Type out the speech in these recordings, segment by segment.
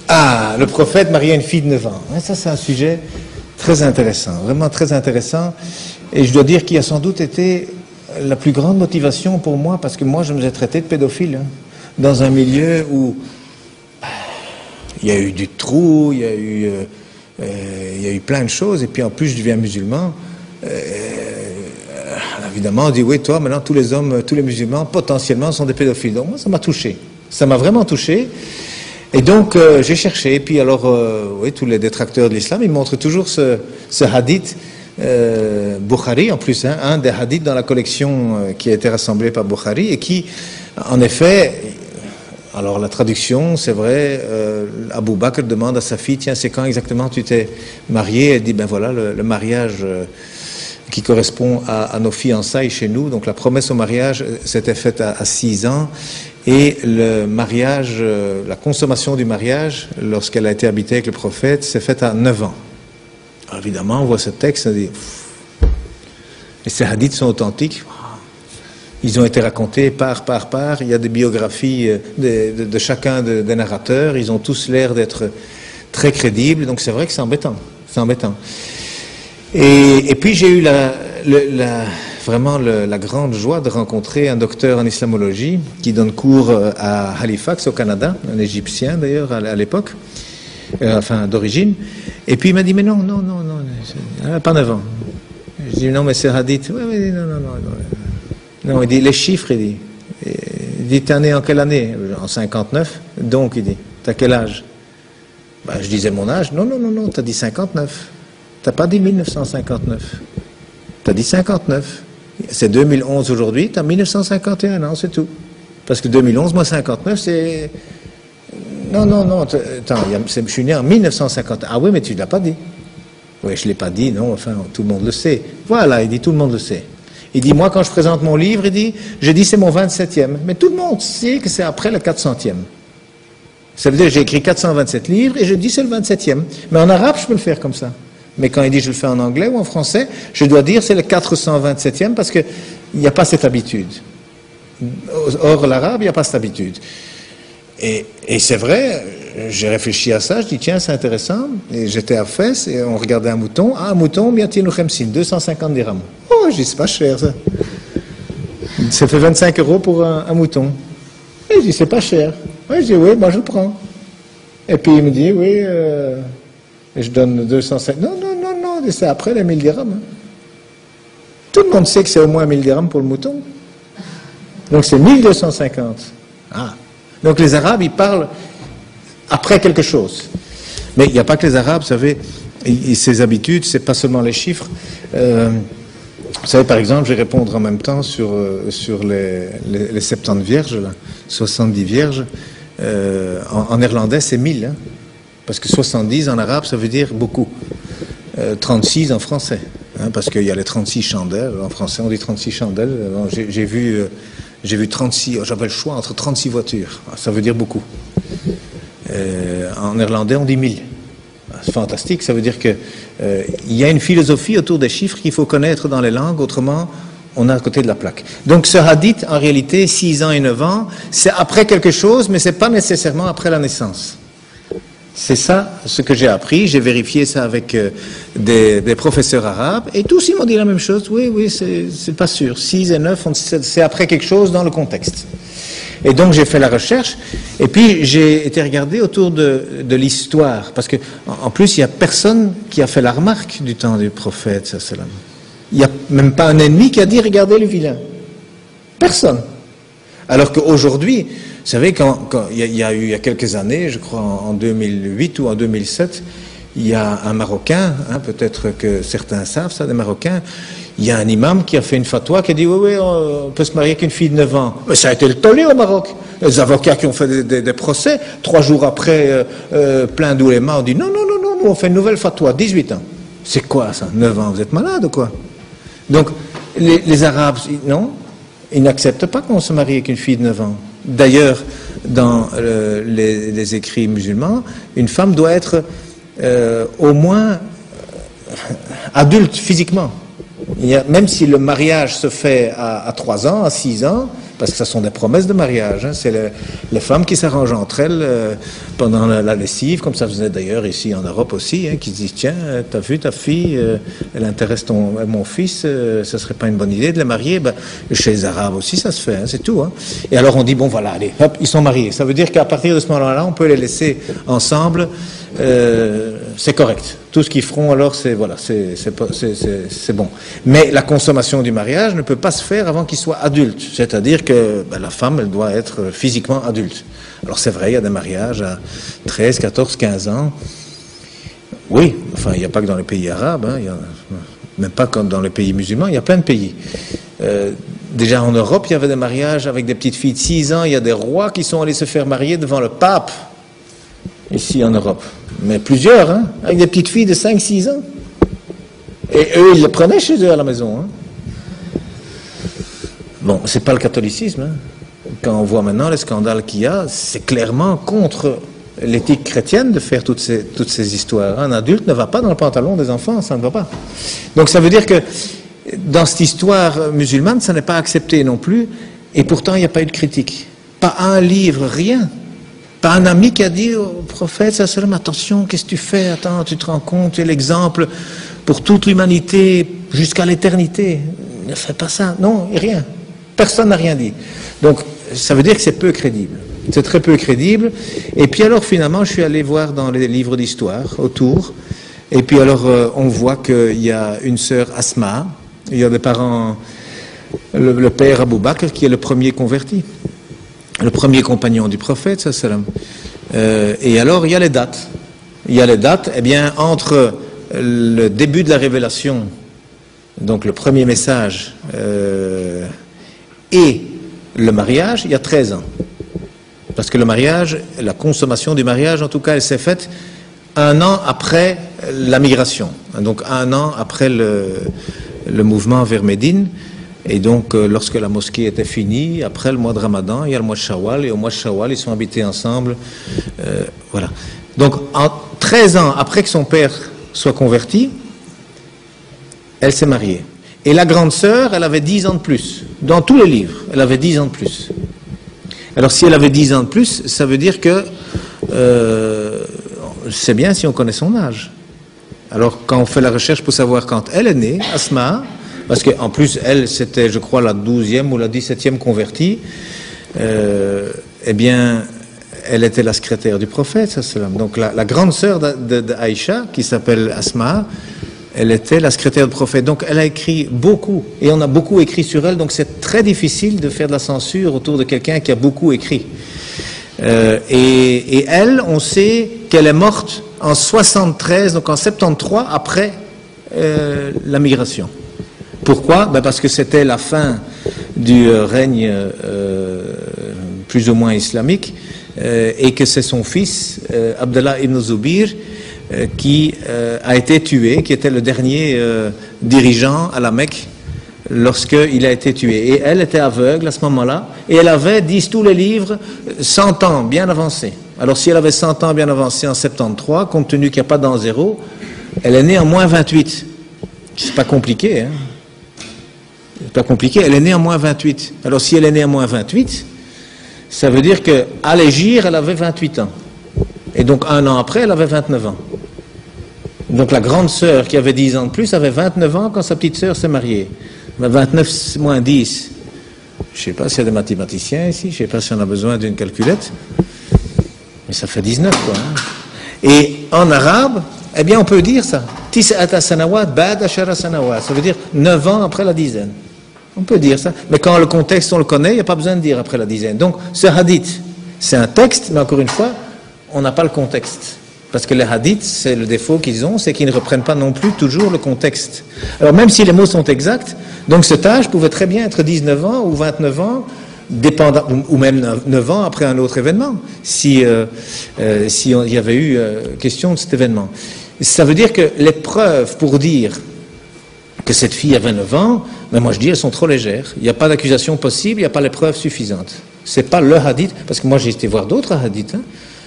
Ah, le prophète mariait une fille de 9 ans. Ça, c'est un sujet très intéressant, vraiment très intéressant. Et je dois dire qu'il a sans doute été la plus grande motivation pour moi, parce que moi, je me suis traité de pédophile, dans un milieu où il y a eu du trou, il y a eu plein de choses, et puis en plus, je deviens musulman. Évidemment, on dit, oui, toi, maintenant, tous les hommes, tous les musulmans, potentiellement, sont des pédophiles. Donc, moi, ça m'a touché. Ça m'a vraiment touché. Et donc, j'ai cherché. Et puis, alors, oui, tous les détracteurs de l'islam, ils montrent toujours ce hadith Bukhari, en plus, un des hadiths dans la collection qui a été rassemblée par Bukhari, et qui, en effet, alors la traduction, c'est vrai, Abu Bakr demande à sa fille, tiens, c'est quand exactement tu t'es mariée? Elle dit, ben voilà, le mariage qui correspond à nos fiançailles chez nous. Donc la promesse au mariage s'était faite à 6 ans, et le mariage, la consommation du mariage, lorsqu'elle a été habitée avec le prophète, s'est faite à 9 ans. Alors évidemment, on voit ce texte, on dit, et ces hadiths sont authentiques. Ils ont été racontés par. Il y a des biographies de chacun des narrateurs. Ils ont tous l'air d'être très crédibles. Donc c'est vrai que c'est embêtant. C'est embêtant. Et puis j'ai eu vraiment la grande joie de rencontrer un docteur en islamologie qui donne cours à Halifax au Canada, un Égyptien d'ailleurs à l'époque, enfin d'origine. Et puis il m'a dit, mais non, pas 9 ans. Je dis, non, mais c'est hadith. Oui, non. Non, il dit, les chiffres, il dit, t'es né en quelle année? En 59. Donc, il dit, t'as quel âge? Ben, je disais mon âge. Non, t'as dit 59. T'as pas dit 1959. T'as dit 59. C'est 2011 aujourd'hui, t'as 1951 ans, c'est tout. Parce que 2011, moi 59, c'est... Non, attends, je suis né en 1950. Ah oui, mais tu ne l'as pas dit. Oui, je ne l'ai pas dit, non, enfin, tout le monde le sait. Voilà, il dit, tout le monde le sait. Il dit, moi, quand je présente mon livre, j'ai dit, c'est mon 27e. Mais tout le monde sait que c'est après le 400e. Ça veut dire que j'ai écrit 427 livres et je dis, c'est le 27e. Mais en arabe, je peux le faire comme ça. Mais quand il dit, je le fais en anglais ou en français, je dois dire, c'est le 427e parce qu'il n'y a pas cette habitude. Or, l'arabe, il n'y a pas cette habitude. Et c'est vrai, j'ai réfléchi à ça, je dis tiens c'est intéressant, et j'étais à Fès et on regardait un mouton, un mouton, bientôt 250 dirhams. Oh, je dis c'est pas cher ça. Ça fait 25 € pour un mouton. Et je dis c'est pas cher. Oui, je dis oui, moi je le prends. Et puis il me dit oui, je donne 250. Non, c'est après les 1000 dirhams. Tout le monde sait que c'est au moins 1000 dirhams pour le mouton. Donc c'est 1250. Ah. Donc les Arabes, ils parlent après quelque chose. Mais il n'y a pas que les Arabes, vous savez, ces habitudes, c'est pas seulement les chiffres. Vous savez, par exemple, je vais répondre en même temps sur les 70 vierges, là, 70 vierges. En néerlandais, c'est 1000. Hein, parce que 70 en arabe, ça veut dire beaucoup. 36 en français. Hein, parce qu'il y a les 36 chandelles. En français, on dit 36 chandelles. J'ai vu 36, j'avais le choix entre 36 voitures. Ça veut dire beaucoup. En néerlandais, on dit 1000. C'est fantastique, ça veut dire que il y a une philosophie autour des chiffres qu'il faut connaître dans les langues, autrement, on est à côté de la plaque. Donc ce hadith, en réalité, 6 ans et 9 ans, c'est après quelque chose, mais c'est pas nécessairement après la naissance. C'est ça ce que j'ai appris, j'ai vérifié ça avec des professeurs arabes, et tous ils m'ont dit la même chose, oui, c'est pas sûr, 6 et 9, c'est après quelque chose dans le contexte. Et donc j'ai fait la recherche, et puis j'ai été regarder autour de l'histoire, parce que en plus il n'y a personne qui a fait la remarque du temps du prophète, sallam. Il n'y a même pas un ennemi qui a dit regardez le vilain. Personne. Alors qu'aujourd'hui, vous savez, quand il y a eu il y a quelques années, je crois en 2008 ou en 2007, il y a un Marocain, hein, peut-être que certains savent ça, des Marocains, il y a un imam qui a fait une fatwa qui a dit oui, on peut se marier qu'une fille de 9 ans. Mais ça a été le tollé au Maroc. Les avocats qui ont fait des procès, 3 jours après, plein d'oulémas ont dit non, nous on fait une nouvelle fatwa, 18 ans. C'est quoi ça, 9 ans, vous êtes malade ou quoi? Donc, les Arabes, non, ils n'acceptent pas qu'on se marie avec une fille de 9 ans. D'ailleurs, dans les écrits musulmans, une femme doit être au moins adulte physiquement. Même si le mariage se fait à 3 ans, à 6 ans, parce que ce sont des promesses de mariage. Hein. C'est les femmes qui s'arrangent entre elles pendant la lessive, comme ça faisait d'ailleurs ici en Europe aussi, hein, qui se disent, tiens, t'as vu ta fille, elle intéresse mon fils, ça serait pas une bonne idée de les marier. Ben, chez les Arabes aussi, ça se fait, hein, c'est tout. Hein. Et alors on dit, bon voilà, allez, hop, ils sont mariés. Ça veut dire qu'à partir de ce moment-là, on peut les laisser ensemble, c'est correct. Tout ce qu'ils feront, alors, c'est voilà, c'est bon. Mais la consommation du mariage ne peut pas se faire avant qu'ils soient adultes. C'est-à-dire que la femme, elle doit être physiquement adulte. Alors c'est vrai, il y a des mariages à 13, 14, 15 ans. Oui, enfin, il n'y a pas que dans les pays arabes, hein, même pas comme dans les pays musulmans, il y a plein de pays. Déjà en Europe, il y avait des mariages avec des petites filles de 6 ans. Il y a des rois qui sont allés se faire marier devant le pape, ici en Europe. Mais plusieurs, hein, avec des petites filles de 5-6 ans. Et eux, ils le prenaient chez eux à la maison. Hein. Bon, c'est pas le catholicisme. Hein. Quand on voit maintenant les scandales qu'il y a, c'est clairement contre l'éthique chrétienne de faire toutes ces histoires. Un adulte ne va pas dans le pantalon des enfants, ça ne va pas. Donc ça veut dire que dans cette histoire musulmane, ça n'est pas accepté non plus, et pourtant il n'y a pas eu de critique. Pas un livre, rien. Pas un ami qui a dit au prophète, attention, qu'est-ce que tu fais? Attends, tu te rends compte, tu es l'exemple pour toute l'humanité jusqu'à l'éternité. Ne fais pas ça. Non, rien. Personne n'a rien dit. Donc, ça veut dire que c'est peu crédible. C'est très peu crédible. Et puis alors, finalement, je suis allé voir dans les livres d'histoire autour. Et puis alors, on voit qu'il y a une sœur Asma. Il y a des parents, le père Abou Bakr, qui est le premier converti. Le premier compagnon du prophète, et alors il y a les dates. Il y a les dates, eh bien, entre le début de la révélation, donc le premier message, et le mariage, il y a 13 ans. Parce que le mariage, la consommation du mariage, en tout cas, elle s'est faite 1 an après la migration. Donc 1 an après le mouvement vers Médine. Et donc, lorsque la mosquée était finie, après le mois de Ramadan, il y a le mois de Shawwal, et au mois de Shawwal, ils sont habités ensemble. Voilà. Donc, 13 ans après que son père soit converti, elle s'est mariée. Et la grande sœur, elle avait 10 ans de plus. Dans tous les livres, elle avait 10 ans de plus. Alors, si elle avait 10 ans de plus, ça veut dire que c'est bien si on connaît son âge. Alors, quand on fait la recherche pour savoir quand elle est née, Asma, parce qu'en plus, elle, c'était, je crois, la 12e ou la 17e convertie, eh bien, elle était la secrétaire du prophète, donc la grande sœur d'Aïcha, qui s'appelle Asma, elle était la secrétaire du prophète. Donc, elle a écrit beaucoup, et on a beaucoup écrit sur elle, donc c'est très difficile de faire de la censure autour de quelqu'un qui a beaucoup écrit. Et elle, on sait qu'elle est morte en 73, donc en 73, après la migration. Pourquoi? Parce que c'était la fin du règne plus ou moins islamique et que c'est son fils, Abdallah ibn Zubir, qui a été tué, qui était le dernier dirigeant à la Mecque lorsqu'il a été tué. Et elle était aveugle à ce moment-là, et elle avait, disent tous les livres, 100 ans bien avancés. Alors si elle avait 100 ans bien avancés en 73, compte tenu qu'il n'y a pas d'an zéro, elle est née en moins 28. C'est pas compliqué, hein. C'est pas compliqué, elle est née en moins 28. Alors si elle est née en moins 28, ça veut dire qu'à l'Égir, elle avait 28 ans. Et donc 1 an après, elle avait 29 ans. Donc la grande sœur qui avait 10 ans de plus avait 29 ans quand sa petite sœur s'est mariée. 29 moins 10. Je ne sais pas s'il y a des mathématiciens ici, je ne sais pas si on a besoin d'une calculette. Mais ça fait 19, quoi. Hein. Et en arabe, eh bien on peut dire ça. Tis'ata sanawat ba'da ashara sanawat. Ça veut dire 9 ans après la dizaine. On peut dire ça. Mais quand le contexte, on le connaît, il n'y a pas besoin de dire après la dizaine. Donc ce hadith, c'est un texte, mais encore une fois, on n'a pas le contexte. Parce que les hadiths, c'est le défaut qu'ils ont, c'est qu'ils ne reprennent pas non plus toujours le contexte. Alors même si les mots sont exacts, donc cet âge pouvait très bien être 19 ans ou 29 ans, dépendant, ou même 9 ans après un autre événement, si il y avait eu question de cet événement. Ça veut dire que les preuves pour dire que cette fille avait 9 ans, mais moi je dis elles sont trop légères. Il n'y a pas d'accusation possible, il n'y a pas les preuves suffisantes. C'est pas le hadith, parce que moi j'ai été voir d'autres hadiths, hein,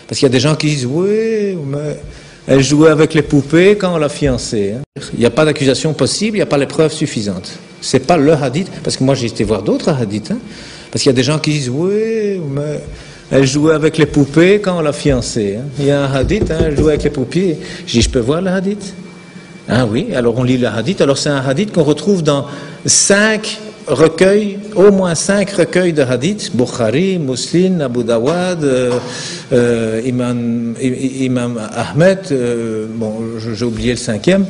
parce qu'il y a des gens qui disent oui, mais elle jouait avec les poupées quand on l'a fiancée. Hein. Il n'y a pas d'accusation possible, il n'y a pas les preuves suffisantes. C'est pas le hadith, parce que moi j'ai été voir d'autres hadiths, hein, Parce qu'il y a des gens qui disent, oui, mais elle jouait avec les poupées quand on l'a fiancée. Hein. Il y a un hadith, hein, elle jouait avec les poupées. Je dis, je peux voir le hadith? Ah oui, alors on lit le hadith. Alors c'est un hadith qu'on retrouve dans 5 recueils, au moins 5 recueils de hadith, Bukhari, Muslim, Abu Dawud, Imam Ahmed, bon, j'ai oublié le 5e.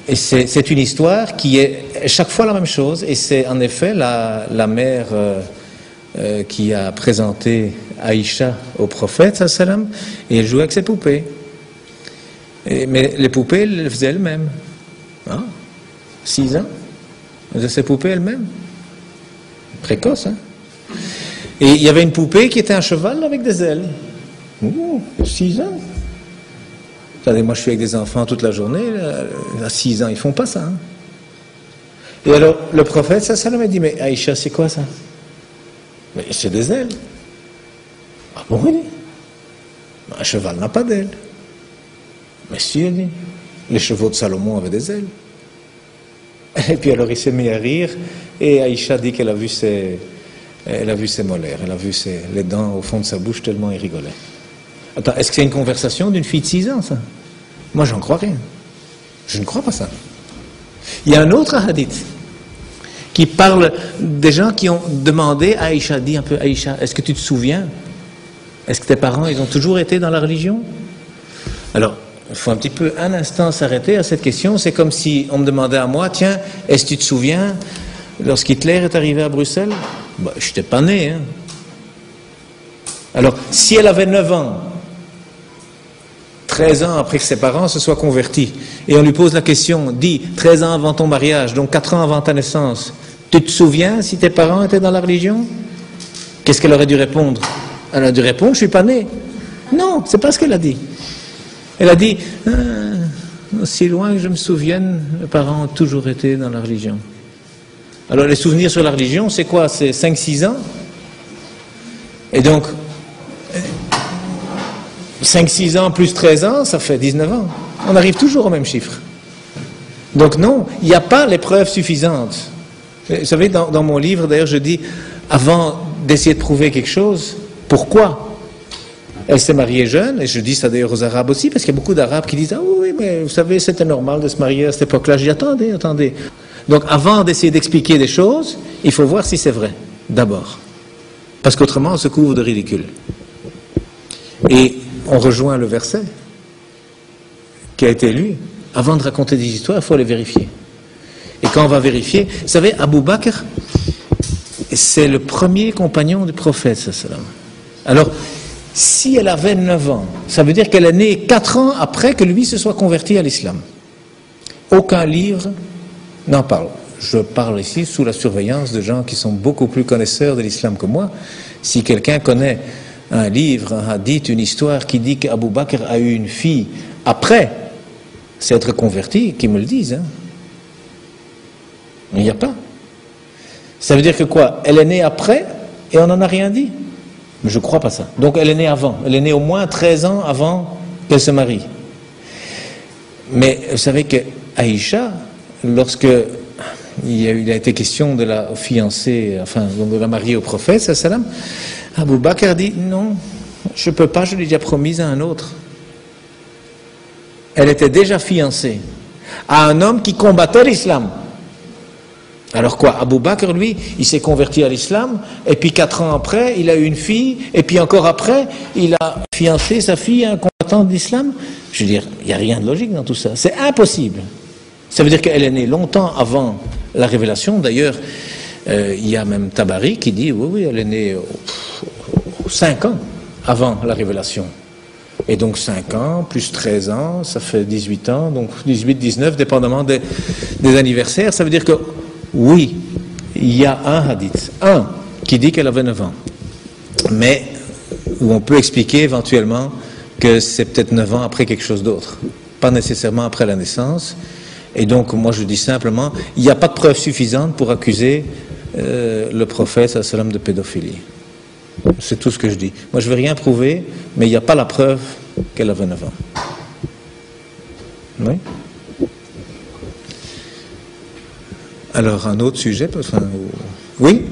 Et c'est une histoire qui est chaque fois la même chose, et c'est en effet la mère qui a présenté Aïcha au prophète, sallam, et elle jouait avec ses poupées. Mais les poupées, elles les faisaient elles-mêmes. Hein? 6 ans. Elles faisaient ses poupées elles-mêmes. Précoce, hein? Et il y avait une poupée qui était un cheval avec des ailes. Ouh, 6 ans. Attendez, moi je suis avec des enfants toute la journée, à 6 ans, ils font pas ça. Hein? Et alors, le prophète, ça m'a dit, mais Aïcha, c'est quoi ça? Mais c'est des ailes. Ah bon, il dit. Un cheval n'a pas d'ailes. Mais si, il dit. Les chevaux de Salomon avaient des ailes. Et puis alors il s'est mis à rire, et Aïcha dit qu'elle a vu ses molaires, elle a vu les dents au fond de sa bouche tellement il rigolait. Attends, est-ce que c'est une conversation d'une fille de 6 ans, ça? Moi, j'en crois rien. Je ne crois pas ça. Il y a un autre hadith qui parle des gens qui ont demandé à Aïcha, dit un peu, Aïcha, est-ce que tu te souviens? Est-ce que tes parents, ils ont toujours été dans la religion? Alors, il faut un instant s'arrêter à cette question. C'est comme si on me demandait à moi, tiens, est-ce que tu te souviens, lorsqu'Hitler est arrivé à Bruxelles? Ben, je n'étais pas né. Hein. Alors, si elle avait 9 ans, 13 ans après que ses parents se soient convertis, et on lui pose la question, dis, 13 ans avant ton mariage, donc 4 ans avant ta naissance, tu te souviens si tes parents étaient dans la religion? Qu'est-ce qu'elle aurait dû répondre? Elle a dû répondre, je ne suis pas né. Non, c'est pas ce qu'elle a dit. Elle a dit, aussi loin que je me souvienne, mes parents ont toujours été dans la religion. Alors les souvenirs sur la religion, c'est quoi? C'est 5-6 ans? Et donc, 5-6 ans plus 13 ans, ça fait 19 ans. On arrive toujours au même chiffre. Donc non, il n'y a pas les preuves suffisantes. Vous savez, dans mon livre, d'ailleurs, je dis, avant d'essayer de prouver quelque chose, pourquoi? Elle s'est mariée jeune, et je dis ça d'ailleurs aux Arabes aussi, parce qu'il y a beaucoup d'Arabes qui disent « Ah oui, mais vous savez, c'était normal de se marier à cette époque-là. » Je dis « Attendez. » Donc avant d'essayer d'expliquer des choses, il faut voir si c'est vrai, d'abord. Parce qu'autrement, on se couvre de ridicule. Et on rejoint le verset qui a été lu. Avant de raconter des histoires, il faut les vérifier. Et quand on va vérifier, vous savez, Abu Bakr, c'est le premier compagnon du prophète, sallam. Alors, si elle avait 9 ans, ça veut dire qu'elle est née 4 ans après que lui se soit converti à l'islam. Aucun livre n'en parle. Je parle ici sous la surveillance de gens qui sont beaucoup plus connaisseurs de l'islam que moi. Si quelqu'un connaît un livre, un hadith, une histoire qui dit qu'Abu Bakr a eu une fille après s'être converti, qu'ils me le disent. Hein. Mais il n'y a pas. Ça veut dire que quoi? Elle est née après et on n'en a rien dit? Mais je ne crois pas ça. Donc elle est née avant. Elle est née au moins 13 ans avant qu'elle se marie. Mais vous savez que Aïcha, lorsque il a été question de la fiancée, enfin de la marier au prophète, sallam, Abu Bakr dit non, je ne peux pas, je l'ai déjà promise à un autre. Elle était déjà fiancée à un homme qui combattait l'islam. Alors quoi, Abu Bakr, lui, il s'est converti à l'islam, et puis 4 ans après, il a eu une fille, et puis encore après, il a fiancé sa fille à un combattant de l'islam. Je veux dire, il n'y a rien de logique dans tout ça. C'est impossible. Ça veut dire qu'elle est née longtemps avant la révélation. D'ailleurs, il y a même Tabari qui dit, oui, elle est née 5 ans avant la révélation. Et donc 5 ans, plus 13 ans, ça fait 18 ans, donc 18, 19, dépendamment des anniversaires. Ça veut dire que oui, il y a un hadith, qui dit qu'elle avait 9 ans, mais où on peut expliquer éventuellement que c'est peut-être 9 ans après quelque chose d'autre, pas nécessairement après la naissance. Et donc moi je dis simplement, il n'y a pas de preuve suffisante pour accuser le prophète sallam de pédophilie. C'est tout ce que je dis. Moi je ne vais rien prouver, mais il n'y a pas la preuve qu'elle avait 9 ans. Oui. Alors, un autre sujet, enfin, oui.